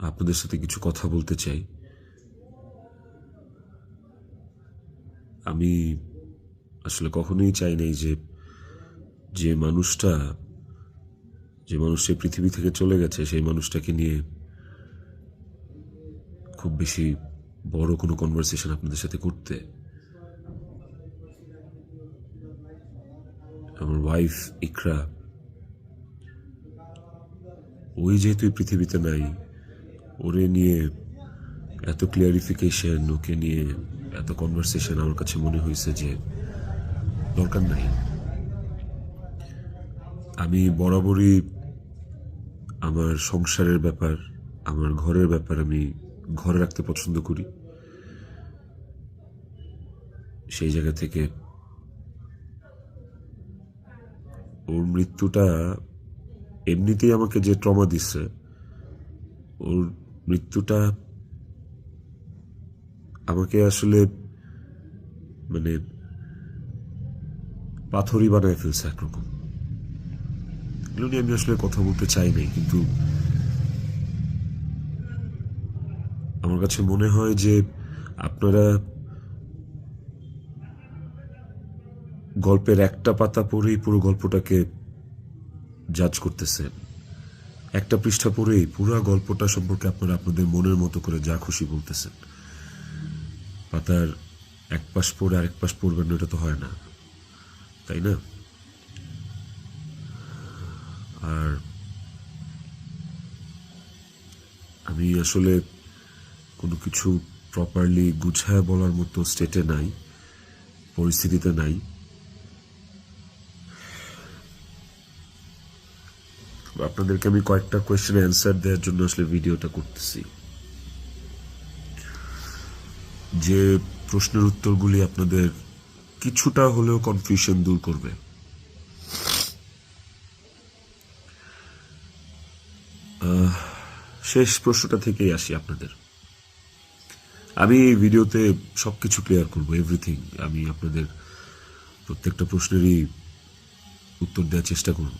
আপনাদের সাথে কিছু কথা বলতে চাই। আমি আসলে কখনোই চাই নাই যে মানুষটা পৃথিবী থেকে চলে গেছে সেই মানুষটাকে নিয়ে খুব বেশি বড় কোনো কনভারসেশন আপনাদের সাথে করতে। আমার ওয়াইফ ইকরা, ওই যেহেতু এই পৃথিবীতে নাই, ওরে নিয়ে এত ক্লিয়ারিফিকেশন, ওকে নিয়ে এত কনভারসেশন আমার কাছে মনে হয়েছে যে দরকার নাই। আমি বরাবরই আমার সংসারের ব্যাপার, আমার ঘরের ব্যাপার আমি ঘরে রাখতে পছন্দ করি। সেই জায়গা থেকে ওর মৃত্যুটা এমনিতেই আমাকে যে ট্রমা দিচ্ছে, ওর মৃত্যুটা আমাকে আসলে মানে পাথরই বানায় ফেলছে একরকম। এগুলো নিয়ে আমি আসলে কথা বলতে চাই নাই, কিন্তু আমার কাছে মনে হয় যে আপনারা গল্পের একটা পাতা পড়েই পুরো গল্পটাকে জাজ করতেছেন। একটা পৃষ্ঠা পড়েই পুরো গল্পটা সম্পর্কে আপনারা আপনাদের মনের মতো করে যা খুশি বলতেছেন। পাতার এক পাশ পড়ে আরেক পাশ পড়বেন না, এটা তো হয় না, তাই না? আর আমি আসলে কোনো কিছু প্রপারলি গুছায় বলার মতো স্টেটে নাই, পরিস্থিতিতে নাই। আপনাদেরকে আমি কয়েকটা কোয়েশ্চেন অ্যান্সার দেওয়ার জন্য আসলে ভিডিওটা করতেছি, যে প্রশ্নের উত্তরগুলি আপনাদের কিছুটা হলেও কনফিউশন দূর করবে। শেষ প্রশ্নটা থেকেই আসি আপনাদের। আমি এই ভিডিওতে সবকিছু ক্লিয়ার করব, এভরিথিং। আমি আপনাদের প্রত্যেকটা প্রশ্নেরই উত্তর দেওয়ার চেষ্টা করব।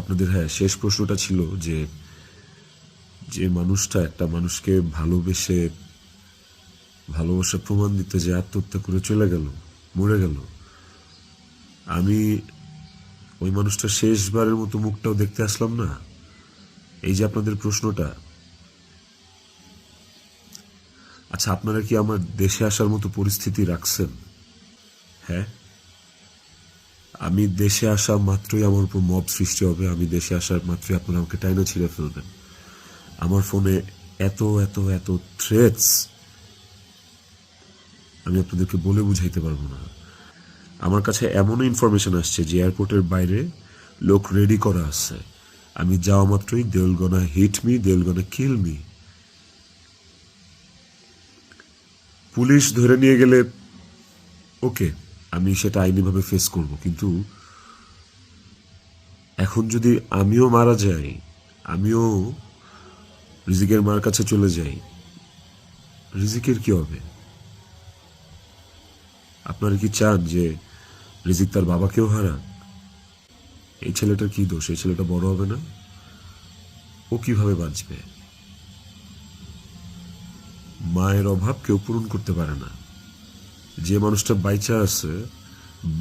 আপনাদের শেষ প্রশ্নটা ছিল যে মানুষটা একটা মানুষকে ভালোবেসে ভালোবাসা প্রমাণ দিতে যে আত্মহত্যা করে চলে গেল, মরে গেল, আমি ওই মানুষটা শেষবারের মতো মুখটাও দেখতে আসলাম না। এই যে আপনাদের প্রশ্নটা, আচ্ছা আপনারা কি আমার দেশে আসার মতো পরিস্থিতি রাখছেন? হ্যাঁ, আমি দেশে আসা মাত্রই আমার উপর মব সৃষ্টি হবে। আমি দেশে আসার মাত্রই আপনারা আমাকে টাইনা ছিঁড়ে ফেলবেন। আমার ফোনে এত এত এত থ্রেটস আমি আপনাদেরকে বলে বুঝাইতে পারবো না। আমার কাছে এমনও ইনফরমেশন আসছে যে এয়ারপোর্টের বাইরে লোক রেডি করা আছে, আমি যাওয়া মাত্রই they will gonna hit me, they will gonna kill me. Police ধরে নিয়ে গেলে ওকে, আমি সেটা আইনিভাবে ফেস করব, কিন্তু এখন যদি আমিও মারা যাই, আমিও রিজিকের মার কাছে চলে যাই, রিজিকের কি হবে? আপনারা কি চান যে রিজিক তার বাবাকেও হারান? এই ছেলেটার কি দোষ? এই ছেলেটা বড় হবে না? ও কিভাবে বাঁচবে? মায়ের অভাব কেউ পূরণ করতে পারে না। যে মানুষটা বাইচা আছে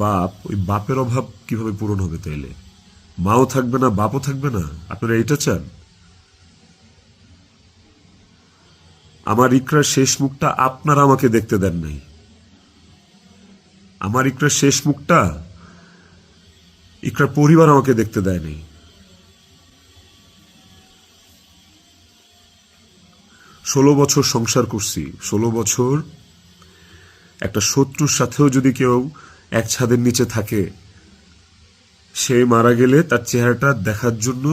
বাপ, ওই বাপের অভাব কিভাবে পূরণ হবে তাইলে? মাও থাকবে না, বাপও থাকবে না? আপনারা এটা চান? আমার ইকরার শেষ মুখটা আপনারা আমাকে দেখতে দেন নাই। আমার ইকরার শেষ মুখটা ইকরার পরিবার আমাকে দেখতে দেয় নাই। 16 বছর সংসার করছি, 16 বছর একটা শত্রুর সাথেও যদি কেউ এক ছাদের নিচে থাকে, সে মারা গেলে তার চেহারাটা দেখার জন্য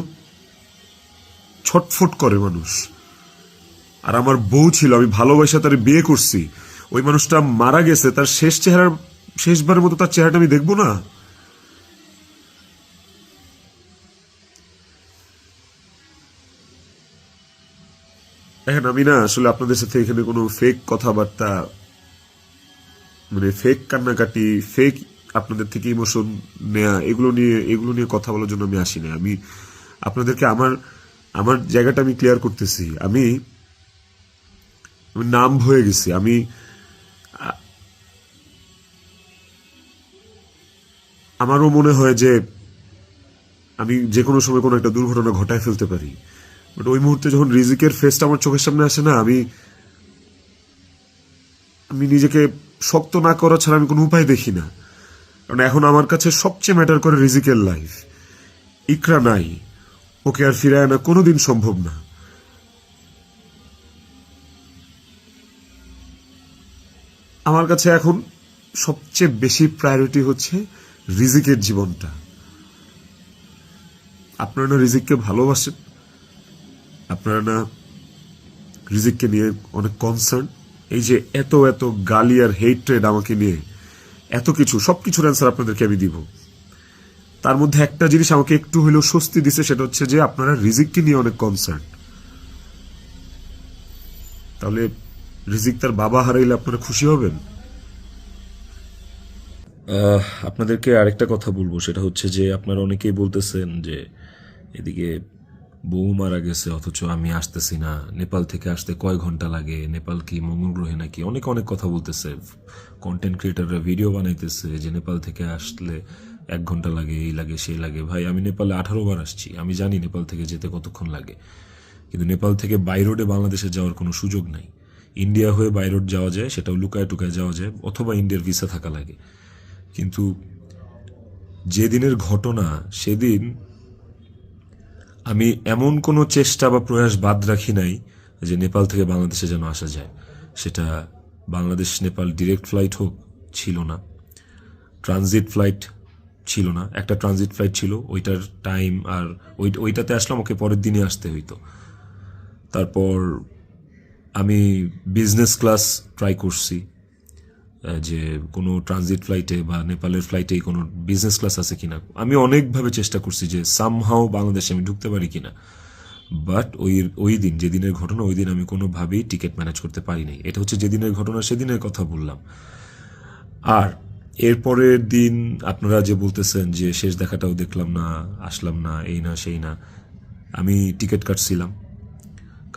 ছটফট করে মানুষ। আর আমার বউ ছিল, আমি ভালোবাসা তার বিয়ে করছি, ওই মানুষটা মারা গেছে, তার শেষবারের মতো তার চেহারাটা আমি দেখবো না? দেখেন, আমি না আসলে আপনাদের সাথে এখানে কোনো ফেক কথাবার্তা, মানে ফেক কান্নাকাটি, ফেক আপনাদের থেকে ইমোশন নেয়া, এগুলো নিয়ে কথা বলার জন্য আমি আসি না। আমি আপনাদেরকে আমার আমার জায়গাটা আমি ক্লিয়ার করতেছি। আমি নাম হয়ে গেছি। আমারও মনে হয় যে আমি যে কোনো সময় কোনো একটা দুর্ঘটনা ঘটায় ফেলতে পারি, বাট ওই মুহূর্তে যখন রিজিকের ফেসটা আমার চোখের সামনে আসে না, আমি নিজেকে শক্ত না করা ছাড়া আমি কোনো উপায় দেখি না। কারণ এখন আমার কাছে সবচেয়ে ম্যাটার করে রিজিকের লাইফ। ইকরা নাই, ওকে আর ফিরায় আনা কোনোদিন সম্ভব না। আমার কাছে এখন সবচেয়ে বেশি প্রায়োরিটি হচ্ছে রিজিকের জীবনটা। আপনারা না রিজিককে ভালোবাসেন, আপনারা না রিজিককে নিয়ে অনেক কনসার্ন। এই যে এত এত গালি আর হেট্রেড আমাকে নিয়ে, এত কিছু, সবকিছুর অ্যান্সার আপনাদেরকে আমি দিব। তার মধ্যে একটা জিনিস আমাকে একটু হলেও স্বস্তি দিছে, সেটা হচ্ছে যে আপনারা রিজিককে নিয়ে অনেক কনসার্ন। তাহলে রিজিক তার বাবা হারাইলে আপনারা খুশি হবেন? আপনাদেরকে আরেকটা কথা বলবো, সেটা হচ্ছে যে আপনারা অনেকেই বলতেছেন যে এদিকে বউ মারা গেছে অথচ আমি আসতেছি না, নেপাল থেকে আসতে কয় ঘন্টা লাগে, নেপাল কি মঙ্গল গ্রহে নাকি, অনেক অনেক কথা বলতেছে। কন্টেন্ট ক্রিয়েটাররা ভিডিও বানাইতেছে যে নেপাল থেকে আসলে 1 ঘন্টা লাগে, এই লাগে সেই লাগে। ভাই, আমি নেপালে 18 বার আসছি, আমি জানি নেপাল থেকে যেতে কতক্ষণ লাগে। কিন্তু নেপাল থেকে বাই রোডে বাংলাদেশে যাওয়ার কোনো সুযোগ নাই। ইন্ডিয়া হয়ে বাই রোড যাওয়া যায়, সেটাও লুকায় টুকায় যাওয়া যায়, অথবা ইন্ডিয়ার ভিসা থাকা লাগে। কিন্তু যেদিনের ঘটনা, সেদিন আমি এমন কোনো চেষ্টা বা প্রয়াস বাদ রাখি নাই যে নেপাল থেকে বাংলাদেশে যেন আসা যায়। সেটা বাংলাদেশ নেপাল ডিরেক্ট ফ্লাইট হোক, ছিল না। ট্রানজিট ফ্লাইট ছিল না, একটা ট্রানজিট ফ্লাইট ছিল, ওইটার টাইম, আর ওইটাতে আসলাম, ওকে পরের দিনই আসতে হইতো। তারপর আমি বিজনেস ক্লাস ট্রাই করছি, যে কোনো ট্রানজিট ফ্লাইটে বা নেপালের ফ্লাইটে কোনো বিজনেস ক্লাস আছে কিনা। আমি অনেকভাবে চেষ্টা করছি যে সামহাও বাংলাদেশে আমি ঢুকতে পারি কিনা, বাট ওই দিন, যেদিনের ঘটনা, ওই দিন আমি কোনোভাবেই টিকিট ম্যানেজ করতে পারিনি। এটা হচ্ছে যেদিনের ঘটনা, সেদিনের কথা বললাম। আর এরপরের দিন আপনারা যে বলতেছেন যে শেষ দেখাটাও দেখলাম না, আসলাম না, এই না সেই না, আমি টিকিট কাটছিলাম।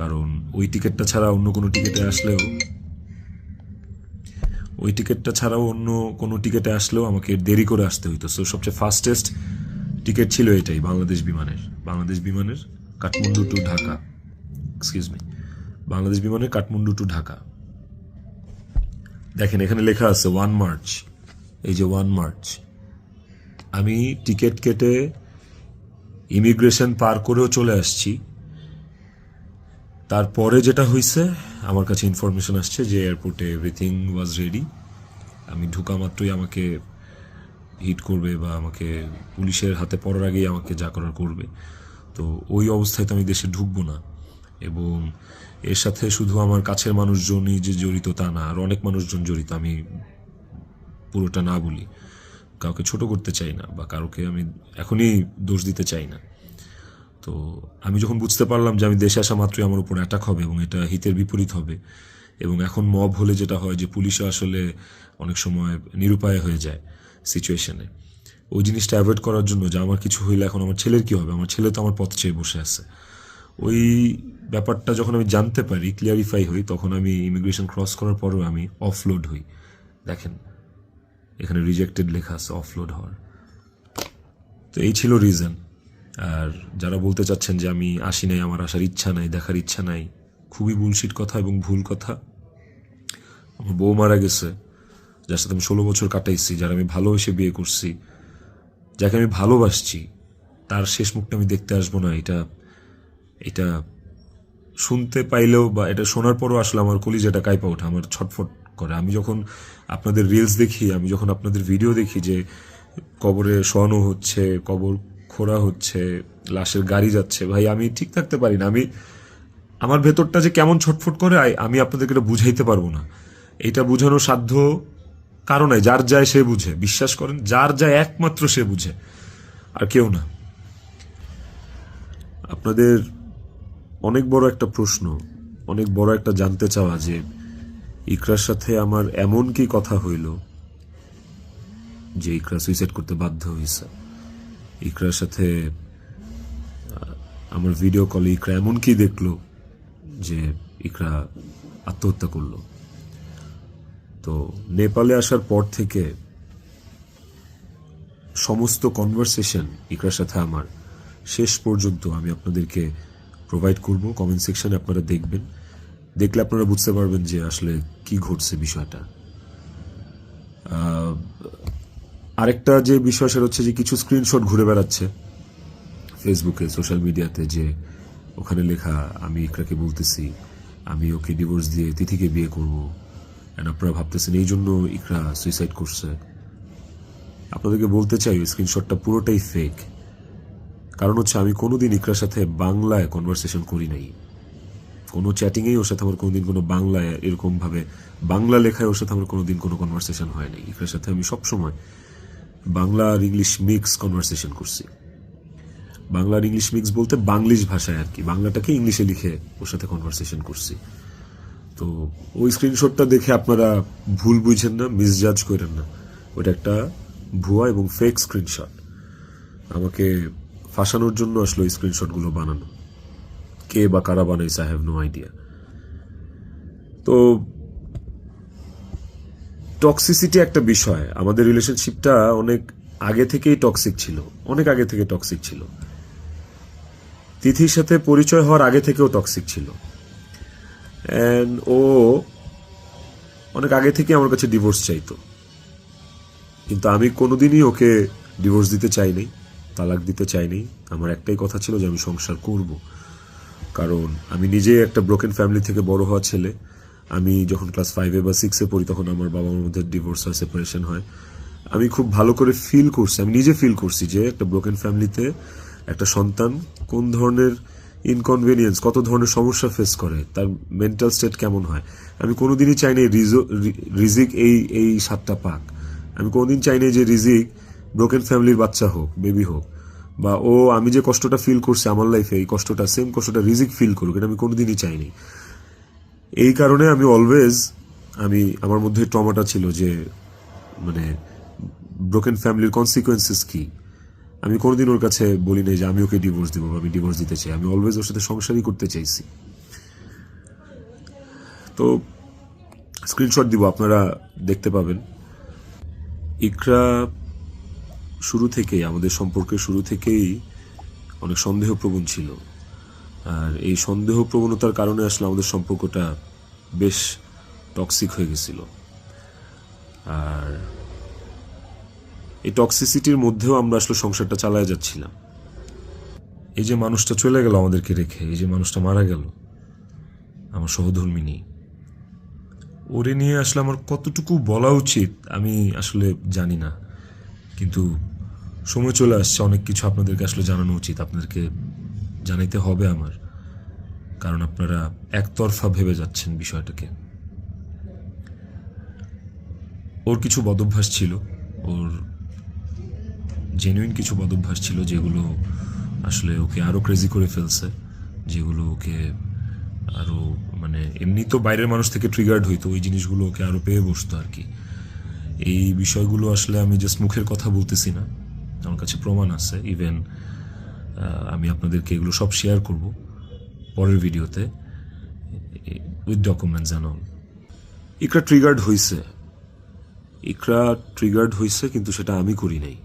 কারণ ওই টিকিটটা ছাড়া অন্য কোনো টিকিটে আসলেও আমাকে দেরি করে আসতে হইতো। সো সবচেয়ে ফাস্টেস্ট টিকিট ছিল এটাই, বাংলাদেশ বিমানের কাঠমান্ডু টু ঢাকা, বাংলাদেশ বিমানের কাঠমান্ডু টু ঢাকা। দেখেন এখানে লেখা আছে 1 মার্চ, এই যে 1 মার্চ। আমি টিকিট কেটে ইমিগ্রেশন পার করেও চলে আসছি। তারপরে যেটা হয়েছে, আমার কাছে ইনফরমেশন আসছে যে এয়ারপোর্টে এভরিথিং ওয়াজ রেডি। আমি ঢুকা মাত্রই আমাকে হিট করবে বা আমাকে পুলিশের হাতে পড়ার আগেই আমাকে যা করার করবে। তো ওই অবস্থায় তো আমি দেশে ঢুকবো না। এবং এর সাথে শুধু আমার কাছের মানুষজনই যে জড়িত তা না, আর অনেক মানুষজন জড়িত। আমি পুরোটা না বলি, কাউকে ছোট করতে চাই না বা কাউকে আমি এখনই দোষ দিতে চাই না। তো আমি যখন বুঝতে পারলাম যে আমি দেশে আসা মাত্রই আমার উপর অ্যাটাক হবে এবং এটা হিতের বিপরীত হবে, এবং এখন মব হলে যেটা হয় যে পুলিশও আসলে অনেক সময় নিরুপায় হয়ে যায় সিচুয়েশনে, ওই জিনিসটা অ্যাভয়েড করার জন্য যে আমার কিছু হইলে এখন আমার ছেলের কী হবে, আমার ছেলে তো আমার পথ চেয়ে বসে আছে, ওই ব্যাপারটা যখন আমি জানতে পারি, ক্লিয়ারিফাই হই, তখন আমি ইমিগ্রেশন ক্রস করার পরেও আমি অফলোড হই। দেখেন এখানে রিজেক্টেড লেখা আছে, অফলোড হওয়ার। তো এই ছিল রিজন। আর যারা বলতে চাচ্ছেন যে আমি আসি নাই, আমার আসার ইচ্ছা নাই, দেখার ইচ্ছা নাই, খুবই বুলশিট কথা এবং ভুল কথা। আমার বউ মারা গেছে, যার সাথে আমি 16 বছর কাটাইছি, যারা আমি ভালোবেসে বিয়ে করছি, যাকে আমি ভালোবাসছি, তার শেষ মুখটা আমি দেখতে আসবো না, এটা শুনতে পাইলেও বা এটা শোনার পরও আসলে আমার কলিজাটা কাঁপা ওঠে, আমার ছটফট করে। আমি যখন আপনাদের রিলস দেখি, আমি যখন আপনাদের ভিডিও দেখি যে কবরে শোয়ানো হচ্ছে, কবর খোঁড়া হচ্ছে, লাশের গাড়ি যাচ্ছে, ভাই আমি ঠিক থাকতে পারি না। আমার ভেতরটা যে কেমন ছটফট করে, আমি আপনাদেরকে এটা বুঝাইতে পারবো না। এইটা বুঝানোর সাধ্য কারো নাই, যার যায় সে বুঝে, বিশ্বাস করেন, যার যায় একমাত্র সে বুঝে, আর কেউ না। আপনাদের অনেক বড় একটা প্রশ্ন, অনেক বড় একটা জানতে চাওয়া যে ইকরার সাথে আমার এমন কি কথা হইল যে ইকরা সুইসাইড করতে বাধ্য হয়েছে। ইকরার সাথে আমার ভিডিও কলে ইকরা এমন কি দেখলো যে ইকরা আত্মহত্যা করলো। তো নেপালে আসার পর থেকে সমস্ত কনভারসেশন ইকরার সাথে আমার শেষ পর্যন্ত আমি আপনাদেরকে প্রোভাইড করব। কমেন্ট সেকশনে আপনারা দেখবেন, দেখলে আপনারা বুঝতে পারবেন যে আসলে কি ঘটছে বিষয়টা। আরেকটা যে বিষয় সেটা হচ্ছে যে কিছু স্ক্রিনশট ঘুরে বেড়াচ্ছে ফেসবুকে, সোশ্যাল মিডিয়াতে, যে ওখানে লেখা আমি ইকরাকে বলতেছি আমি ওকে ডিভোর্স দিয়ে তিথিকে বিয়ে করব, এন্ড আপনারা ভাবতেছেন এই জন্য ইকরা সুইসাইড করছে। আপনাদেরকে বলতে চাই ওই স্ক্রিনশটটা পুরোটাই ফেক। কারণ হচ্ছে আমি কোনোদিন ইকরার সাথে বাংলায় কনভারসেশন করি নাই, কোনো চ্যাটিংয়েই ওর সাথে আমার কোনোদিন কোনো বাংলায় এরকমভাবে বাংলা লেখায় ওর সাথে আমার কোনোদিন কোনো কনভারসেশন হয় নাই। ইকরার সাথে আমি সবসময় বাংলা আর ইংলিশ মিক্স কনভারসেশন করছি। বাংলা আর ইংলিশ মিক্স বলতে বাংলিশ ভাষায় আর কি, বাংলাটাকে ইংলিশে লিখে ওর সাথে কনভারসেশন করছি। তো ওই স্ক্রিনশটটা দেখে আপনারা ভুল বুঝেন না, মিসজাজ করেন না, ওটা একটা ভুয়া এবং ফেক স্ক্রিনশট। আমাকে ফাঁসানোর জন্য আসলে ওই স্ক্রিনশটগুলো বানানো। কে বা কারা বানাইছে আই হ্যাভ নো আইডিয়া। তো টক্সিসিটি একটা বিষয়, আমাদের রিলেশনশিপটা অনেক আগে থেকেই টক্সিক ছিল, অনেক আগে থেকে টক্সিক ছিল। তিথির সাথে পরিচয় হওয়ার আগে থেকেও টক্সিক ছিল, অ্যান্ড ও অনেক আগে থেকে আমার কাছে ডিভোর্স চাইতো, কিন্তু আমি কোনোদিনই ওকে ডিভোর্স দিতে চাইনি, তালাক দিতে চাইনি। আমার একটাই কথা ছিল যে আমি সংসার করব, কারণ আমি নিজে একটা ব্রোকেন ফ্যামিলি থেকে বড় হওয়া ছেলে। আমি যখন ক্লাস 5 বা 6 পড়ি তখন আমার বাবা মার মধ্যে ডিভোর্স হয়, সেপারেশন হয়। আমি খুব ভালো করে ফিল করছি, আমি নিজে ফিল করছি যে একটা ব্রোকেন ফ্যামিলিতে একটা সন্তান কোন ধরনের ইনকনভেনিয়েন্স, কত ধরনের সমস্যা ফেস করে, তার মেন্টাল স্টেট কেমন হয়। আমি কোনোদিনই চাইনি রিজিক এই সাতটা পাক। আমি কোনোদিন চাইনি যে রিজিক ব্রোকেন ফ্যামিলির বাচ্চা হোক, বেবি হোক, বা ও আমি যে কষ্টটা ফিল করছি আমার লাইফে এই কষ্টটা, সেম কষ্টটা রিজিক ফিল করুক, এটা আমি কোনোদিনই চাইনি। এই কারণে আমি অলওয়েজ আমার মধ্যে ট্রমাটা ছিল যে মানে ব্রোকেন ফ্যামিলির কনসিকুয়েন্সেস কি। আমি কোনোদিন ওর কাছে বলি নাই যে আমি ওকে ডিভোর্স দেবো বা আমি ডিভোর্স দিতে চাই। আমি অলওয়েজ ওর সাথে সংসারই করতে চাইছি। তো স্ক্রিনশট দিব, আপনারা দেখতে পাবেন। ইকরা শুরু থেকেই, আমাদের সম্পর্কের শুরু থেকেই অনেক সন্দেহপ্রবণ ছিল, আর এই সন্দেহ প্রবণতার কারণে আসলে আমাদের সম্পর্কটা বেশ টক্সিক হয়ে গেছিল। আর এই টক্সিসিটির মধ্যেও আমরা আসলে সংসারটা চালায় যাচ্ছিলাম। এই যে মানুষটা চলে গেল আমাদেরকে রেখে, এই যে মানুষটা মারা গেল, আমার সহধর্মিনী, ওরে নিয়ে আসলে আমার কতটুকু বলা উচিত আমি আসলে জানি না, কিন্তু সময় চলে আসছে, অনেক কিছু আপনাদেরকে আসলে জানানো উচিত, আপনাদেরকে জানাইতে হবে আমার, কারণ আপনারা একতরফা ভেবে যাচ্ছেন বিষয়টাকে। ওর কিছু বদভ্যাস ছিল, ওর জেনুইন কিছু বদভ্যাস ছিল যেগুলো আসলে ওকে আরো ক্রেজি করে ফেলছে, যেগুলো ওকে আরো মানে এমনি তো বাইরের মানুষ থেকে ট্রিগার্ড হইতো, ওই জিনিসগুলো ওকে আরো পেয়ে বসতো আর কি। এই বিষয়গুলো আসলে আমি জাস্ট মুখের কথা বলতেছি না, আমার কাছে প্রমাণ আছে। ইভেন আমি আপনাদেরকে এগুলো সব শেয়ার করব পরের ভিডিওতে with documents and all. Iqra triggered হইছে, কিন্তু সেটা আমি করি নাই।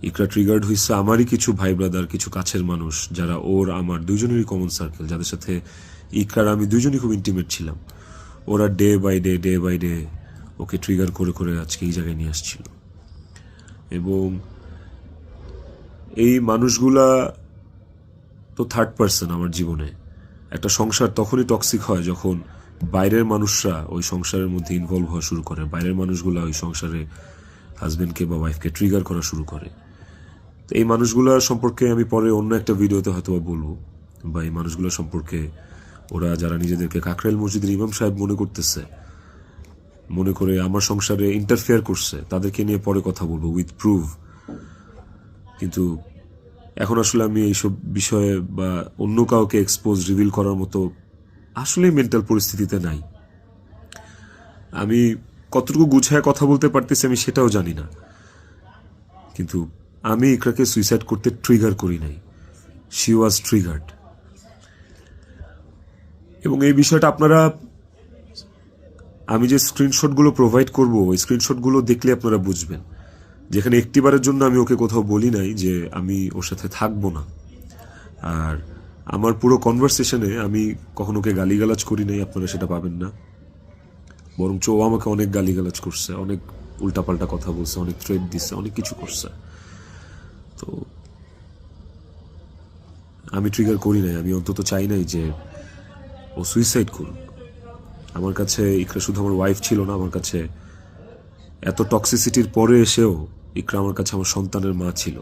ইকরা ট্রিগার্ড হইছে আমারই কিছু ভাই ব্রাদার, কিছু কাছের মানুষ, যারা ওর আমার দুজনেরই কমন সার্কেল, যাদের সাথে ইকরার আমি দুজনই খুব ইন্টিমেট ছিলাম। ওরা ডে বাই ডে ওকে ট্রিগার করে করে আজকে এই জায়গায় নিয়ে আসছিল। এবং এই মানুষগুলা তো থার্ড পার্সন আমার জীবনে। একটা সংসার তখনই টক্সিক হয় যখন বাইরের মানুষরা ওই সংসারের মধ্যে ইনভলভ হওয়া শুরু করে, বাইরের মানুষগুলা ওই সংসারে হাজবেন্ডকে বা ওয়াইফকে ট্রিগার করা শুরু করে। তো এই মানুষগুলা সম্পর্কে আমি পরে অন্য একটা ভিডিওতে হয়তো বলবো, বা এই মানুষগুলো সম্পর্কে ওরা যারা নিজেদেরকে কাকরাইল মসজিদের ইমাম সাহেব মনে করে আমার সংসারে ইন্টারফেয়ার করছে, তাদেরকে নিয়ে পরে কথা বলবো উইথ প্রুফ। কিন্তু এখন আসলে আমি এইসব বিষয়ে বা অন্য কাউকে এক্সপোজ রিভিল করার মতো আসলে মেন্টাল পরিস্থিতিতে নাই। আমি কতটুকু গুছায় কথা বলতে পারতেছি আমি সেটাও জানি না, কিন্তু আমি ইকরাকে সুইসাইড করতে ট্রিগার করি নাই, শি ওয়াজ ট্রিগার্ড। এবং এই বিষয়টা আপনারা, আমি যে স্ক্রিনশটগুলো প্রোভাইড করব ওই স্ক্রিনশটগুলো দেখলে আপনারা বুঝবেন, যেখানে একটিবারের জন্য আমি ওকে কোথাও বলি নাই যে আমি ওর সাথে থাকবো না। আর আমার পুরো কনভারসেশনে আমি কখনো ওকে গালিগালাজ করি নাই, আপনারা সেটা পাবেন না। বরঞ্চ ও আমাকে অনেক গালিগালাজ করছে, অনেক উল্টাপাল্টা কথা বলছে, অনেক থ্রেট দিচ্ছে, অনেক কিছু করছে। তো আমি ট্রিগার করি নাই, আমি অন্তত চাই নাই যে ও সুইসাইড করুক। আমার কাছে ইকরা শুধু আমার ওয়াইফ ছিল না, আমার কাছে এত টক্সিসিটির পরে এসেও ইকরা আমার কাছে আমার সন্তানের মা ছিল।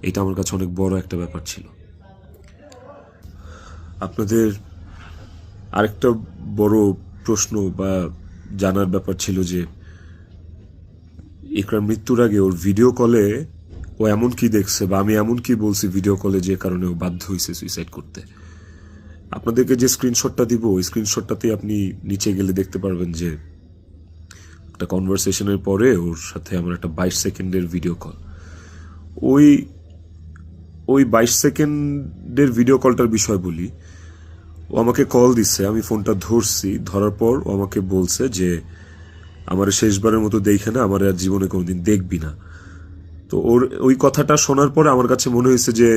এটা আমার কাছে অনেক বড় একটা ব্যাপার ছিল। আপনাদের আরেকটা বড় প্রশ্ন বা জানার ব্যাপার ছিল যে ইকরার মৃত্যুর আগে ওর ভিডিও কলে ও এমন কি দেখছে বা আমি এমন কি বলছি ভিডিও কলে যে কারণে ও বাধ্য হয়েছে সুইসাইড করতে। আপনাদেরকে যে স্ক্রিনশটটা দিব ওই স্ক্রিনশটটাতেই আপনি নিচে গেলে দেখতে পারবেন যে একটা কনভারসেশনের পরে ওর সাথে আমার একটা 22 সেকেন্ডের ভিডিও কল। ওই 22 সেকেন্ডের ভিডিও কলটার বিষয় বলি। ও আমাকে কল দিচ্ছে, আমি ফোনটা ধরছি, ধরার পর ও আমাকে বলছে যে আমার শেষবারের মতো দেখে না, আমার আর জীবনে কোনোদিন দেখবি না। তো ওর ওই কথাটা শোনার পরে আমার কাছে মনে হয়েছে যে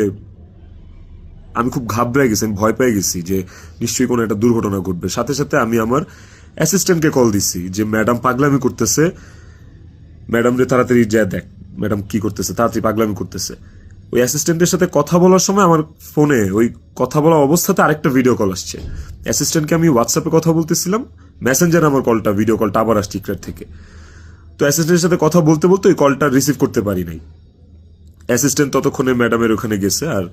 আমি খুব ঘাবড়ে গেছি, আমি ভয় পেয়ে গেছি যে নিশ্চয়ই কোনো একটা দুর্ঘটনা ঘটবে। সাথে সাথে আমি আমার অ্যাসিস্ট্যান্টকে কল দিছি যে ম্যাডাম পাগলামি করতেছে, ম্যাডাম রে তাড়াতাড়ি যা দেখ ম্যাডাম কি করতেছে, তাড়াতাড়ি পাগলামি করতেছে। ওই অ্যাসিস্ট্যান্টের সাথে কথা বলার সময় আমার ফোনে ওই কথা বলা অবস্থাতে আরেকটা ভিডিও কল আসছে। অ্যাসিস্ট্যান্টকে আমি হোয়াটসঅ্যাপে কথা বলতেছিলাম, মেসেঞ্জারে আমার কলটা, ভিডিও কলটা আবার আসছে ইকরার থেকে। তো অ্যাসিস্ট্যান্টের সাথে কথা বলতে বলতে ওই কলটা রিসিভ করতে পারি নাই। অ্যাসিস্ট্যান্ট ততক্ষণে ম্যাডামের ওখানে গেছে, আর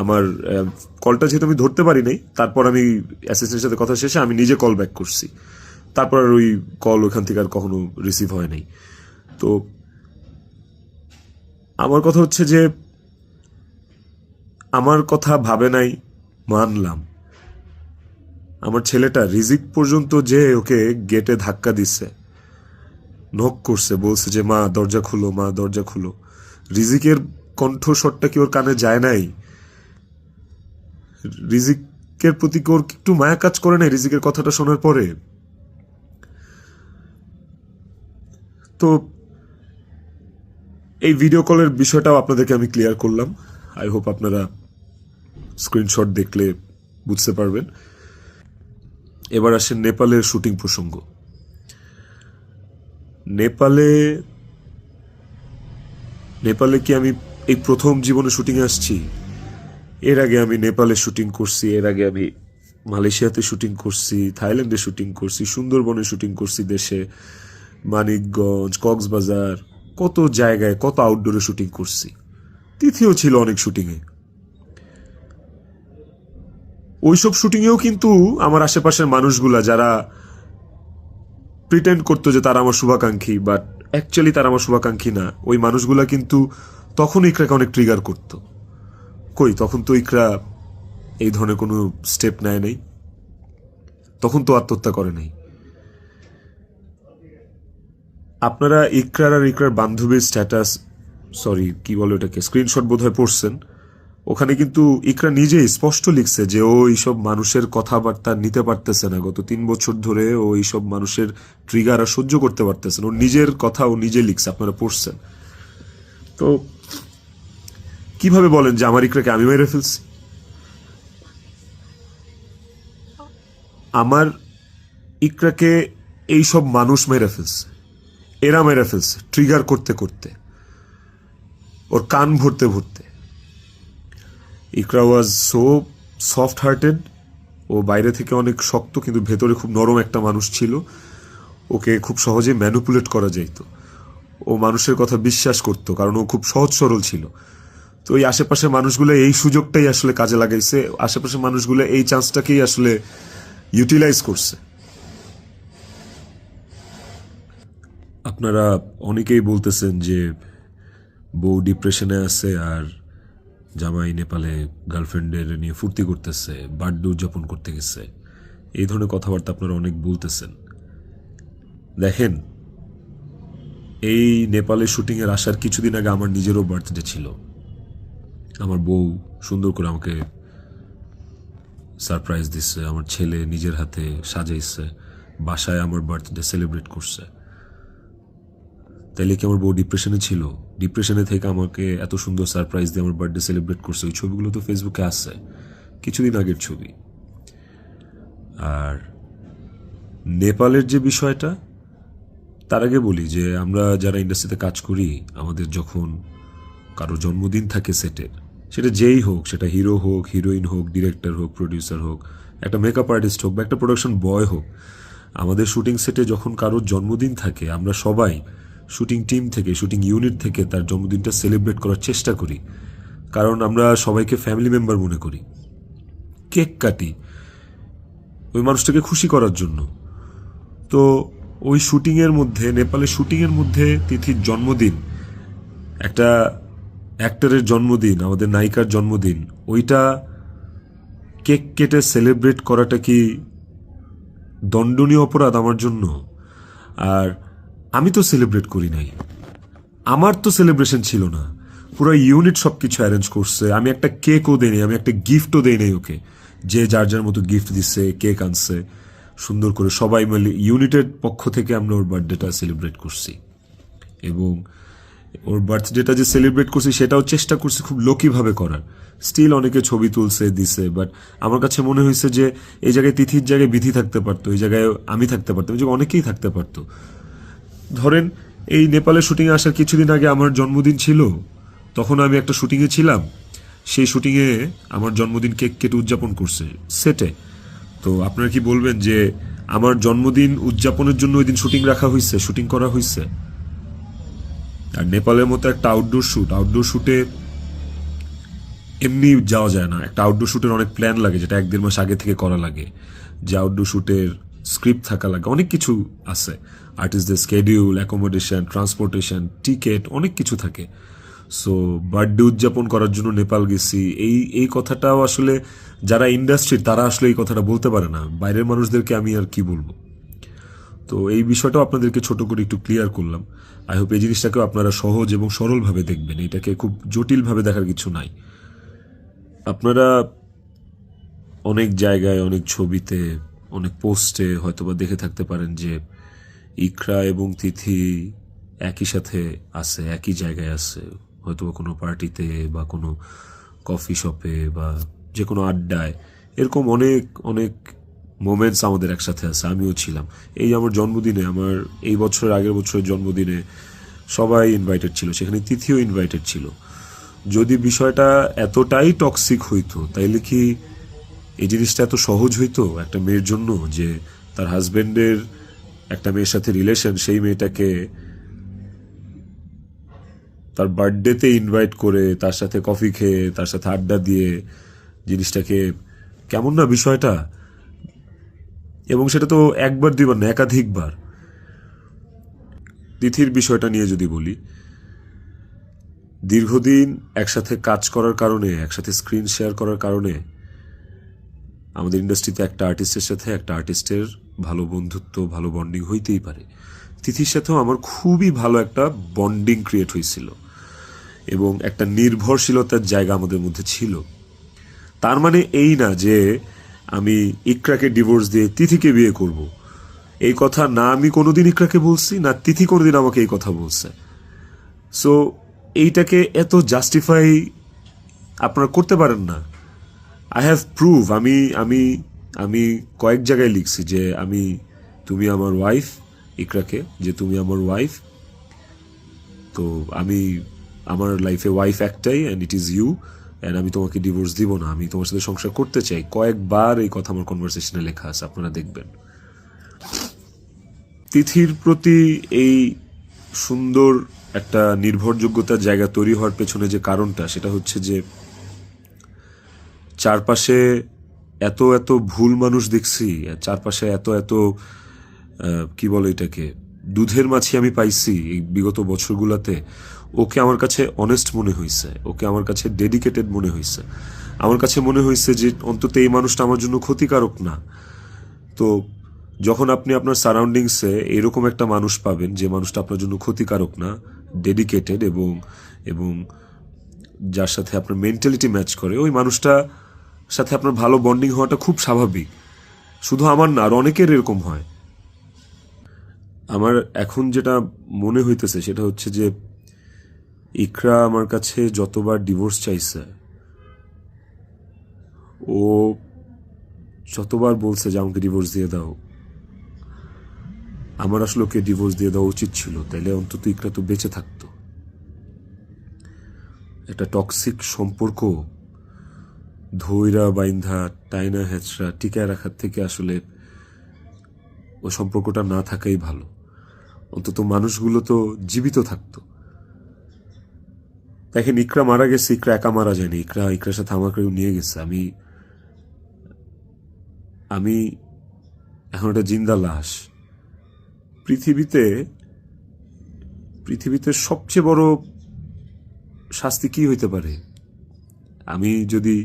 আমার কলটা যেহেতু আমি ধরতে পারি নাই, তারপর আমি অ্যাসিস্ট্যান্টের সাথে কথা শেষে আমি নিজে কল ব্যাক করছি। তারপর আর ওই কল ওখান থেকে আর কখনো রিসিভ হয় নাই। তো আমার কথা হচ্ছে যে আমার কথা ভাবে নাই, মানলাম। আমার ছেলেটা রিজিক পর্যন্ত যে ওকে গেটে ধাক্কা দিচ্ছে, নক করছে, বলছে যে মা দরজা খুলো, মা দরজা খুলো। রিজিকের কণ্ঠস্বরটা কি ওর কানে যায় নাই? রিজিকের প্রতি কি ওর একটু মায়া কাজ করে নাই রিজিকের কথাটা শোনার পরে? তো এই ভিডিও কলের বিষয়টাও আপনাদেরকে আমি ক্লিয়ার করলাম। আই হোপ আপনারা স্ক্রিনশট দেখলে বুঝতে পারবেন। এবার আসেন নেপালের শুটিং প্রসঙ্গ। নেপালে কি আমি এই প্রথম জীবনে শুটিংয়ে আসছি? এর আগে আমি নেপালে শুটিং করছি, এর আগে আমি মালয়েশিয়াতে শুটিং করছি, থাইল্যান্ডে শুটিং করছি, সুন্দরবনে শুটিং করছি, দেশে মানিকগঞ্জ, কক্সবাজার, কত জায়গায়, কত আউটডোরে শুটিং করছি। তিথিও ছিল অনেক শুটিংয়ে। ওইসব শুটিংয়েও কিন্তু আমার আশেপাশের মানুষগুলা যারা প্রিটেন্ড করতো যে তারা আমার শুভাকাঙ্ক্ষী, বাট অ্যাকচুয়ালি তারা আমার শুভাকাঙ্ক্ষী না, ওই মানুষগুলা কিন্তু তখন ইকরাকে অনেক ট্রিগার করতো। কই, তখন তো ইকরা এই ধরনের কোনো স্টেপ নেয় নাই, তখন তো আত্মহত্যা করে নাই। আপনারা ইকরার আর ইকরার বান্ধবীর স্ট্যাটাস, সরি কি বলে ওটাকে, স্ক্রিনশট বোধহয় পড়ছেন। ওখানে কিন্তু ইকরা নিজেই স্পষ্ট লিখছে যে ও এইসব মানুষের কথাবার্তা নিতে পারতেছে না। গত 3 বছর ধরে ও এইসব মানুষের ট্রিগার আর সহ্য করতে পারতেছে না। ওর নিজের কথা ও নিজে লিখছে, আপনারা পড়ছেন। তো কিভাবে বলেন যে আমার ইকরাকে আমি মেরে ফেলছি? আমার ইকরাকে এইসব মানুষ মেরে ফেলছে, এরা মেরে ফেলছে, ট্রিগার করতে করতে, ওর কান ভরতে ভরতে। ইকরা ওয়াজ সো সফট হার্টেড। ও বাইরে থেকে অনেক শক্ত, কিন্তু ভেতরে খুব নরম একটা মানুষ ছিল। ওকে খুব সহজে ম্যানিপুলেট করা যাইত। ও মানুষের কথা বিশ্বাস করত, কারণ ও খুব সহজ সরল ছিল। তো এই আশেপাশের মানুষগুলো এই সুযোগটাই আসলে কাজে লাগাইছে, আশেপাশের মানুষগুলো এই চান্সটাকেই আসলে ইউটিলাইজ করছে। আপনারা অনেকেই বলতেছেন যে বউ ডিপ্রেশনে আছে আর জামাই নেপালে গার্লফ্রেন্ডের নিয়ে ফুর্তি করতেছে, বার্থডে উদযাপন করতে গেছে, এই ধরনের কথাবার্তা আপনারা অনেক বলতেছেন। দেখেন, এই নেপালে শুটিংয়ের আসার কিছুদিন আগে আমার নিজেরও বার্থডে ছিল। আমার বউ সুন্দর করে আমাকে সারপ্রাইজ দিচ্ছে, আমার ছেলে নিজের হাতে সাজাইছে, বাসায় আমার বার্থডে সেলিব্রেট করছে। তাইলে কি আমার বউ ডিপ্রেশনে ছিল? ডিপ্রেশনে থেকে আমাকে এত সুন্দর সারপ্রাইজ দিয়ে আমার বার্থডে সেলিব্রেট করছে। ওই ছবিগুলো তো ফেসবুকে আছে, কিছুদিন আগের ছবি। আর নেপালের যে বিষয়টা, তার আগে বলি যে আমরা যারা ইন্ডাস্ট্রিতে কাজ করি, আমাদের যখন কারো জন্মদিন থাকে সেটের, সেটা যেই হোক, সেটা হিরো হোক, হিরোইন হোক, ডিরেক্টর হোক, প্রডিউসার হোক, একটা মেকআপ আর্টিস্ট হোক বা একটা প্রোডাকশন বয় হোক, আমাদের শুটিং সেটে যখন কারোর জন্মদিন থাকে, আমরা সবাই শুটিং টিম থেকে, শুটিং ইউনিট থেকে তার জন্মদিনটা সেলিব্রেট করার চেষ্টা করি। কারণ আমরা সবাইকে ফ্যামিলি মেম্বার মনে করি। কেক কাটি ওই মানুষটাকে খুশি করার জন্য। তো ওই শুটিংয়ের মধ্যে, নেপালের শুটিংয়ের মধ্যে তিথির জন্মদিন, একটা অ্যাক্টরের জন্মদিন, আমাদের নায়িকার জন্মদিন, ওইটা কেক কেটে সেলিব্রেট করাটা কি দণ্ডনীয় অপরাধ আমার জন্য? আর আমি তো সেলিব্রেট করি নাই, আমার তো সেলিব্রেশন ছিল না, পুরো ইউনিট সব কিছু অ্যারেঞ্জ করছে। আমি একটা কেকও দেই নাই, আমি একটা গিফটও দেই নাই ওকে। যে যার যার মতো গিফট দিচ্ছে, কেক আনছে, সুন্দর করে সবাই মিলে ইউনিটের পক্ষ থেকে আমরা ওর বার্থডেটা সেলিব্রেট করছি। এবং ওর বার্থডেটা যে সেলিব্রেট করছি সেটাও চেষ্টা করছি খুব লোকিভাবে করার। স্টিল অনেকে ছবি তুলছে, দিছে, বাট আমার কাছে মনে হয়েছে যে এই জায়গায় তিথির জায়গায় বিধি থাকতে পারতো, এই জায়গায় আমি থাকতে পারতাম, এই জায়গায় অনেকেই থাকতে পারতো। ধরেন এই নেপালে শুটিংয়ে আসার কিছুদিন আগে আমার জন্মদিন ছিল, তখন আমি একটা শুটিংয়ে ছিলাম, সেই শুটিংয়ে আমার জন্মদিন কেক কেটে উদযাপন করছে সেটে। তো আপনারা কি বলবেন যে আমার জন্মদিন উদযাপনের জন্য ওই দিন শুটিং রাখা হয়েছে, শুটিং করা হয়েছে? আর নেপালের মতো একটা আউটডোর শুটে এমনি যাওয়া যায় না। একটা আউটডোর শুটের অনেক প্ল্যান লাগে, যেটা 1-1.5 মাস আগে থেকে করা লাগে। যে আউটডোর শুটের স্ক্রিপ্ট থাকা লাগে, অনেক কিছু আছে। আর্টিস্টদের স্কেডিউল, অ্যাকোমোডেশন, ট্রান্সপোর্টেশন, টিকেট, অনেক কিছু থাকে। সো বার্থডে উদযাপন করার জন্য নেপাল গেছি, এই কথাটাও আসলে যারা ইন্ডাস্ট্রির তারা আসলে এই কথাটা বলতে পারে না। বাইরের মানুষদেরকে আমি আর কি বলবো? তো এই বিষয়টাও আপনাদেরকে ছোট করে একটু ক্লিয়ার করলাম। আই হোপ এই জিনিসটাকেও আপনারা সহজ এবং সরলভাবে দেখবেন, এটাকে খুব জটিলভাবে দেখার কিছু নাই। আপনারা অনেক জায়গায়, অনেক ছবিতে, অনেক পোস্টে হয়তোবা দেখে থাকতে পারেন যে ইকরা এবং তিথি একই সাথে আছে, একই জায়গায় আছে, হয়তোবা কোনো পার্টিতে বা কোনো কফি শপে বা যে কোনো আড্ডায়। এরকম অনেক অনেক মোমেন্টস আমাদের একসাথে আছে, আমিও ছিলাম। এই আমার জন্মদিনে, আমার এই বছরের আগের বছরের জন্মদিনে সবাই ইনভাইটেড ছিল, সেখানে তিথিও ইনভাইটেড ছিল। যদি বিষয়টা এতটাই টক্সিক হইতো, তাইলে কি এই জিনিসটা এত সহজ হইতো একটা মেয়ের জন্য যে তার হাজবেন্ডের একটা মেয়ের সাথে রিলেশন, সেই মেয়েটাকে তার বার্থডেতে ইনভাইট করে, তার সাথে কফি খেয়ে, তার সাথে আড্ডা দিয়ে, জিনিসটাকে কেমন না বিষয়টা? এবং সেটা তো একবার দুইবার না, একাধিকবার। তিথির বিষয়টা নিয়ে যদি বলি, দীর্ঘদিন একসাথে কাজ করার কারণে, একসাথে স্ক্রিন শেয়ার করার কারণে আমাদের ইন্ডাস্ট্রিতে একটা আর্টিস্টের সাথে একটা আর্টিস্টের ভালো বন্ধুত্ব, ভালো বন্ডিং হইতেই পারে। তিথির সাথেও আমার খুবই ভালো একটা বন্ডিং ক্রিয়েট হয়েছিল এবং একটা নির্ভরশীলতার জায়গা আমাদের মধ্যে ছিল। তার মানে এই না যে আমি ইকরাকে ডিভোর্স দিয়ে তিথিকে বিয়ে করব। এই কথা না আমি কোনোদিন ইকরাকে বলছি, না তিথি কোনোদিন আমাকে এই কথা বলছে। সো এইটাকে এত জাস্টিফাই আপনারা করতে পারেন না। I have prove. আমি আমি আমি কয়েক জায়গায় লিখছি যে তুমি আমার ওয়াইফ, ইকরাকে, যে তুমি আমার ওয়াইফ। তো আমার লাইফে ওয়াইফ একটাই, and it is you, and আমি তোমাকে ডিভোর্স দিব না, আমি তোমার সাথে সংসার করতে চাই। কয়েকবার এই কথা আমার কনভারসেশনে লেখা আছে, আপনারা দেখবেন। তিথির প্রতি এই সুন্দর একটা নির্ভরযোগ্যতার জায়গা তৈরি হওয়ার পেছনে যে কারণটা, সেটা হচ্ছে যে চারপাশে এত এত ভুল মানুষ দেখছি, চারপাশে এত এত কি বলে এটাকে, দুধের মাছি আমি পাইছি এই বিগত বছরগুলোতে। ওকে আমার কাছে অনেস্ট মনে হয়েছে, ওকে আমার কাছে ডেডিকেটেড মনে হয়েছে। আমার কাছে মনে হয়েছে যে অন্তত এই মানুষটা আমার জন্য ক্ষতিকারক না। তো যখন আপনি আপনার সারাউন্ডিংসে এরকম একটা মানুষ পাবেন যে মানুষটা আপনার জন্য ক্ষতিকারক না, ডেডিকেটেড এবং এবং যার সাথে আপনার মেন্টালিটি ম্যাচ করে, ওই মানুষটা সাথে আপনার ভালো বন্ডিং হওয়াটা খুব স্বাভাবিক। শুধু আমার না, আর অনেকের এরকম হয়। আমার এখন যেটা মনে হইতেছে সেটা হচ্ছে যে ইকরা আমার কাছে যতবার ডিভোর্স চাইছে, ও যতবার বলছে যে আমাকে ডিভোর্স দিয়ে দাও, আমার আসলে ওকে ডিভোর্স দিয়ে দেওয়া উচিত ছিল, তাইলে অন্তত ইকরা তো বেঁচে থাকতো। একটা টক্সিক সম্পর্ক ধৈরা বাইন্ধা টাইনা হেঁচড়া টিকায় রাখার থেকে আসলে ওই সম্পর্কটা না থাকাই ভালো। অন্তত মানুষগুলো তো জীবিত থাকতো। দেখেন, ইকরা মারা গেছে, ইকরা একা মারা যায়নি, ইকরার সাথে আমাকেও নিয়ে গেছে। আমি আমি এখন একটা জিন্দা লাশ। পৃথিবীতে পৃথিবীতে সবচেয়ে বড় শাস্তি কি হইতে পারে? আমি যদি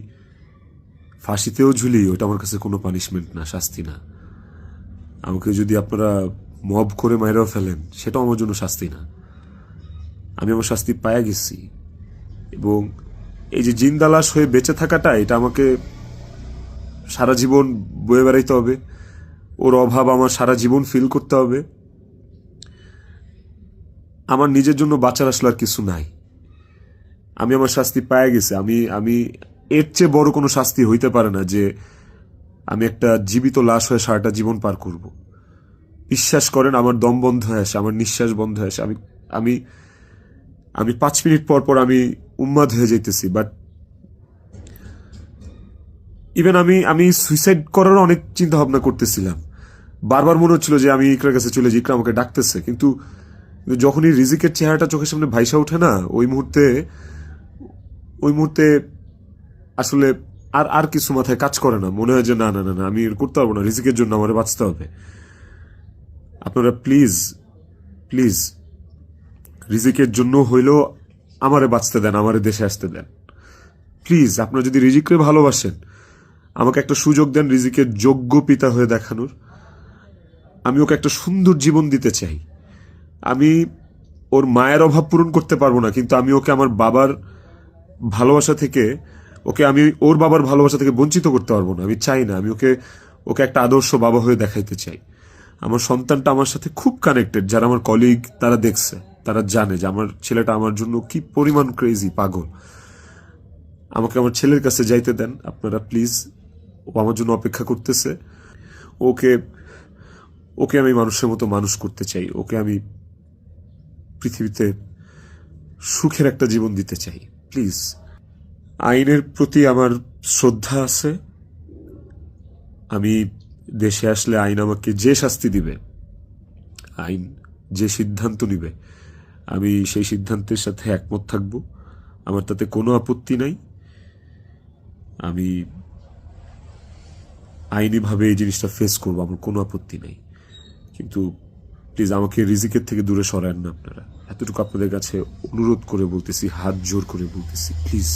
ফাঁসিতেও ঝুলি, ওটা আমার কাছে কোনো পানিশমেন্ট না, শাস্তি না। আমাকে যদি আপনারা মব করে মাইরাও ফেলেন, সেটাও আমার জন্য শাস্তি না। আমি আমার শাস্তি পায়া গেছি। এবং এই যে জিন্দা লাশ হয়ে বেঁচে থাকাটা, এটা আমাকে সারা জীবন বয়ে বেড়াইতে হবে। ওর অভাব আমার সারা জীবন ফিল করতে হবে। আমার নিজের জন্য বাঁচার আসলে আর কিছু নাই। আমি আমার শাস্তি পায়া গেছি। আমি এর চেয়ে বড় কোনো শাস্তি হইতে পারে না যে আমি একটা জীবিত লাশ হয়ে সারাটা জীবন পার করব। বিশ্বাস করেন, আমার দম বন্ধ হয়ে আসে, আমার নিঃশ্বাস বন্ধ হয়ে আসে। আমি আমি আমি 5 মিনিট পর পর আমি উন্মাদ হয়ে যাইতেছি। বাট ইভেন আমি সুইসাইড করার অনেক চিন্তা ভাবনা করতেছিলাম। বারবার মনে হচ্ছিল যে আমি ইকরার কাছে চলে যাই, ইকরা আমাকে ডাকতেছে। কিন্তু যখনই রিজিকের চেহারাটা চোখের সামনে ভাইসা ওঠে না, ওই মুহূর্তে আসলে আর আর কিছু মাথায় কাজ করে না। মনে হয় যে না না না না, আমি করতে পারবো না, রিজিকের জন্য আমার বাঁচতে হবে। আপনারা প্লিজ প্লিজ রিজিকের জন্য হইলেও আমারে বাঁচতে দেন, আমারে দেশে আসতে দেন প্লিজ। আপনারা যদি রিজিককে ভালোবাসেন, আমাকে একটা সুযোগ দেন রিজিকের যোগ্য পিতা হয়ে দেখানোর। আমি ওকে একটা সুন্দর জীবন দিতে চাই। আমি ওর মায়ের অভাব পূরণ করতে পারবো না, কিন্তু আমি ওকে আমার বাবার ভালোবাসা থেকে, আমি ওর বাবার ভালোবাসা থেকে বঞ্চিত করতে পারবো না। আমি চাই না। আমি ওকে একটা আদর্শ বাবা হয়ে দেখাইতে চাই। আমার সন্তানটা আমার সাথে খুব কানেক্টেড। যারা আমার কলিগ, তারা দেখছে, তারা জানে যে আমার ছেলেটা আমার জন্য কি পরিমাণ ক্রেজি, পাগল। আমাকে আমার ছেলের কাছে যাইতে দেন আপনারা প্লিজ। ও আমার জন্য অপেক্ষা করতেছে। ওকে ওকে আমি মানুষের মতো মানুষ করতে চাই। ওকে আমি পৃথিবীতে সুখের একটা জীবন দিতে চাই। প্লিজ। আইনের প্রতি আমার শ্রদ্ধা আছে। আমি দেশে আসলে আইন আমাকে যে শাস্তি দিবে, আইন যে সিদ্ধান্ত নিবে, আমি সেই সিদ্ধান্তের সাথে একমত থাকব। আমার তাতে কোনো আপত্তি নাই। আমি আইনিভাবে এই জিনিসটা ফেস করবো, আমার কোনো আপত্তি নাই। কিন্তু প্লিজ আমাকে রিজিকের থেকে দূরে সরায়েন না আপনারা। এতটুকু আপনাদের কাছে অনুরোধ করে বলতেছি, হাত জোর করে বলতেছি, প্লিজ।